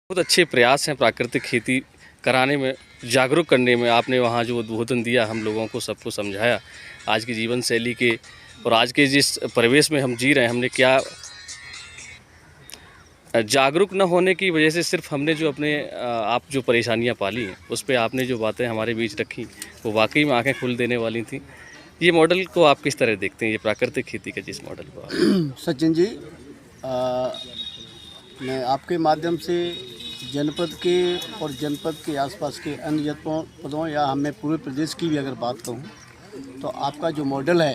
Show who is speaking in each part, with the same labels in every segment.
Speaker 1: बहुत अच्छे प्रयास हैं प्राकृतिक खेती कराने में, जागरूक करने में। आपने वहाँ जो उद्बोधन दिया, हम लोगों को सबको समझाया आज की जीवन शैली के और आज के जिस परिवेश में हम जी रहे हैं, हमने क्या जागरूक न होने की वजह से सिर्फ हमने जो अपने आप जो परेशानियाँ पाली हैं, उस पे आपने जो बातें हमारे बीच रखी, वो वाकई में आंखें खोल देने वाली थी। ये मॉडल को आप किस तरह देखते हैं, ये प्राकृतिक खेती के जिस मॉडल को आप?
Speaker 2: सचिन जी, मैं आपके माध्यम से जनपद के और जनपद के आसपास के अन्य जनपदों या हमें पूरे प्रदेश की भी अगर बात कहूँ तो आपका जो मॉडल है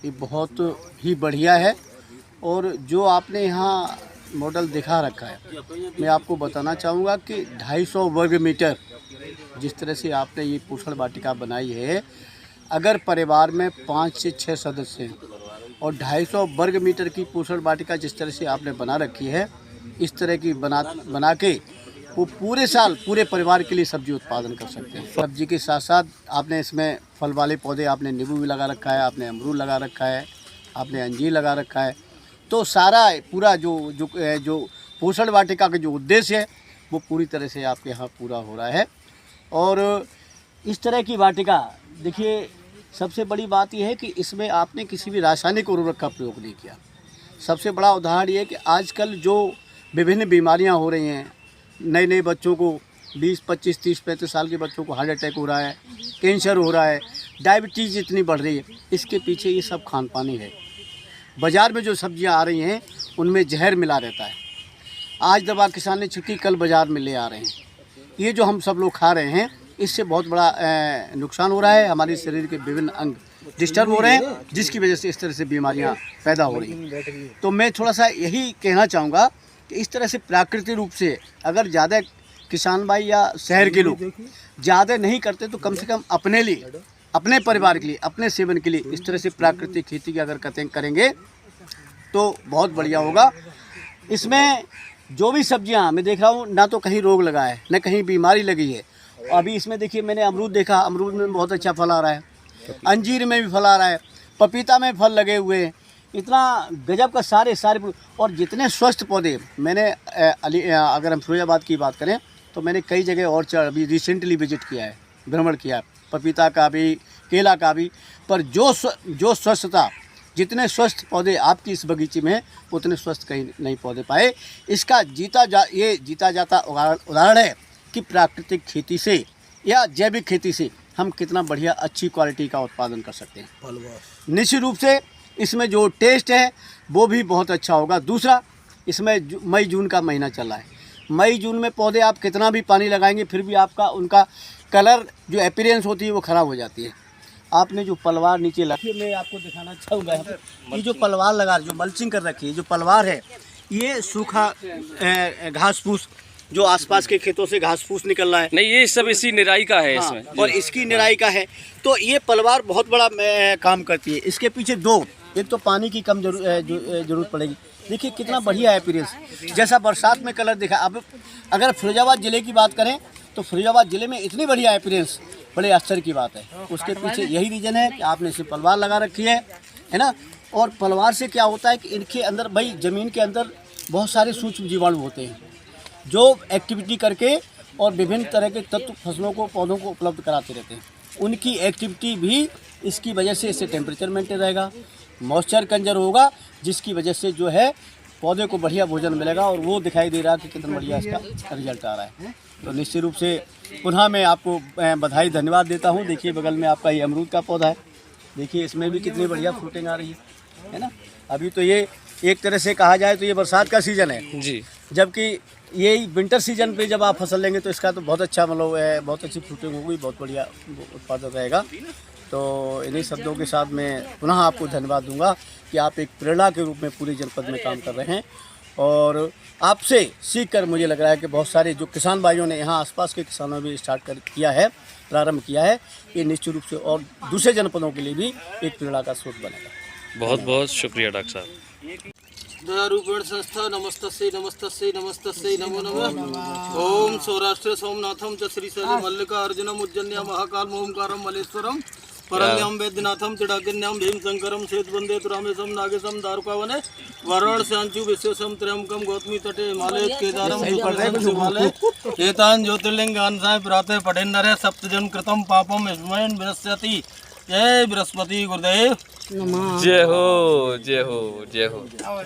Speaker 2: ये बहुत ही बढ़िया है। और जो आपने यहाँ मॉडल दिखा रखा है, मैं आपको बताना चाहूँगा कि 250 वर्ग मीटर जिस तरह से आपने ये पोषण वाटिका बनाई है, अगर परिवार में 5 से 6 सदस्य हैं और 250 वर्ग मीटर की पोषण वाटिका जिस तरह से आपने बना रखी है, इस तरह की बना के वो पूरे साल पूरे परिवार के लिए सब्जी उत्पादन कर सकते हैं। सब्जी के साथ साथ आपने इसमें फल वाले पौधे, आपने नींबू भी लगा रखा है, आपने अमरूद लगा रखा है, आपने अंजीर लगा रखा है। तो सारा पूरा जो पोषण वाटिका का जो उद्देश्य है वो पूरी तरह से आपके यहाँ पूरा हो रहा है। और इस तरह की वाटिका देखिए, सबसे बड़ी बात यह है कि इसमें आपने किसी भी रासायनिक उर्वरक का प्रयोग नहीं किया। सबसे बड़ा उदाहरण ये है कि आजकल जो विभिन्न बीमारियां हो रही हैं, नए बच्चों को 20, 25, 30, 35 साल के बच्चों को हार्ट अटैक हो रहा है, कैंसर हो रहा है, डायबिटीज़ इतनी बढ़ रही है, इसके पीछे ये सब खान पानी है। बाज़ार में जो सब्जियां आ रही हैं उनमें जहर मिला रहता है। आज दवा किसान ने छिड़की, कल बाज़ार में ले आ रहे हैं। ये जो हम सब लोग खा रहे हैं, इससे बहुत बड़ा नुकसान हो रहा है। हमारे शरीर के विभिन्न अंग डिस्टर्ब हो रहे हैं, जिसकी वजह से इस तरह से बीमारियां पैदा हो रही हैं। तो मैं थोड़ा सा यही कहना चाहूँगा कि इस तरह से प्राकृतिक रूप से अगर ज़्यादा किसान भाई या शहर के लोग ज़्यादा नहीं करते तो कम से कम अपने लिए, अपने परिवार के लिए, अपने सेवन के लिए इस तरह से प्राकृतिक खेती की अगर करेंगे तो बहुत बढ़िया होगा। इसमें जो भी सब्जियां मैं देख रहा हूँ, ना तो कहीं रोग लगा है, ना कहीं बीमारी लगी है। अभी इसमें देखिए, मैंने अमरूद देखा, अमरूद में बहुत अच्छा फल आ रहा है, अंजीर में भी फल आ रहा है, पपीता में फल लगे हुए हैं। इतना गजब का सारे और जितने स्वस्थ पौधे मैंने अगर हम फिरोजाबाद की बात करें तो मैंने कई जगह और अभी रिसेंटली विजिट किया है, भ्रमण किया है, पपीता का भी, केला का भी। पर जो स्वस्थता, जितने स्वस्थ पौधे आपकी इस बगीचे में हैं, उतने स्वस्थ कहीं नहीं पौधे पाए। इसका जीता जाता उदाहरण है कि प्राकृतिक खेती से या जैविक खेती से हम कितना बढ़िया अच्छी क्वालिटी का उत्पादन कर सकते हैं। निश्चित रूप से इसमें जो टेस्ट है वो भी बहुत अच्छा होगा। दूसरा, इसमें मई जून का महीना चल रहा है। मई जून में पौधे आप कितना भी पानी लगाएंगे फिर भी आपका उनका कलर, जो अपीयरेंस होती है, वो ख़राब हो जाती है। आपने जो पलवार नीचे लगी, मैं आपको दिखाना चाहूँगा। ये जो पलवार लगा, जो मल्चिंग कर रखी है, जो पलवार है, ये सूखा घास फूस जो आसपास के खेतों से घास फूस निकल रहा है, नहीं, ये सब इसी निराई का है। हाँ, इसमें और इसकी निराई का है। तो ये पलवार बहुत बड़ा काम करती है। इसके पीछे एक तो पानी की कम जरूरत पड़ेगी। देखिए कितना बढ़िया है अपीयरेंस, जैसा बरसात में कलर दिखा। अब अगर फिरोजाबाद ज़िले की बात करें तो फिरोजाबाद ज़िले में इतनी बढ़िया अपीयरेंस, बड़े आश्चर्य की बात है। उसके पीछे यही रीज़न है कि आपने इसे पलवार लगा रखी है ना। और पलवार से क्या होता है कि इनके अंदर, भाई ज़मीन के अंदर बहुत सारे सूक्ष्म जीवाणु होते हैं जो एक्टिविटी करके और विभिन्न तरह के तत्व फसलों को, पौधों को उपलब्ध कराते रहते हैं। उनकी एक्टिविटी भी इसकी वजह से इससे टेम्परेचर मेंटेन रहेगा, मॉइस्चर कंजर होगा, जिसकी वजह से जो है पौधे को बढ़िया भोजन मिलेगा। और वो दिखाई दे रहा है कि कितना बढ़िया इसका रिजल्ट आ रहा है। तो निश्चित रूप से पुनः मैं आपको बधाई, धन्यवाद देता हूँ। देखिए बगल में आपका ये अमरूद का पौधा है, देखिए इसमें भी कितनी बढ़िया फ्रूटिंग आ रही है ना। अभी तो ये एक तरह से कहा जाए तो ये बरसात का सीज़न है जी, जबकि यही विंटर सीजन पे जब आप फसल लेंगे तो इसका तो बहुत अच्छा, मतलब बहुत अच्छी फ्रूटिंग होगी, बहुत बढ़िया उत्पादन रहेगा। तो इन्हीं शब्दों के साथ मैं पुनः आपको धन्यवाद दूंगा कि आप एक प्रेरणा के रूप में पूरे जनपद में काम कर रहे हैं। और आपसे सीखकर मुझे लग रहा है कि बहुत सारे जो किसान भाइयों ने, यहाँ आसपास के किसानों ने भी प्रारंभ किया है, ये निश्चित रूप से और दूसरे जनपदों के लिए भी एक प्रेरणा का स्रोत बनेगा।
Speaker 1: बहुत बहुत शुक्रिया डॉक्टर साहब।
Speaker 3: दयारूपेण संस्था नमस्तस्यै नमो नमः। ओम सौराष्ट्र सोमनाथम च श्री मल्लिकार्जुनम उज्जन्य महाकाल ओंकारम मलेश्वरम परम्यम वैद्यनाथम चिड़ाकिन्याम भीम शंकरम श्वेत वंदे रामेशम नागेशम दारुकावने वरुण शांचु विश्वेशम त्र्यंबकम गौतमी तटे हिमालय केदारम हिमालय एतान ज्योतिर्लिंगान साय प्रातः पठे नरे सप्तजन कृतम पापम स्मयन विनश्यति। जय बृहस्पति गुरुदेव।
Speaker 1: जय हो जय हो जय हो।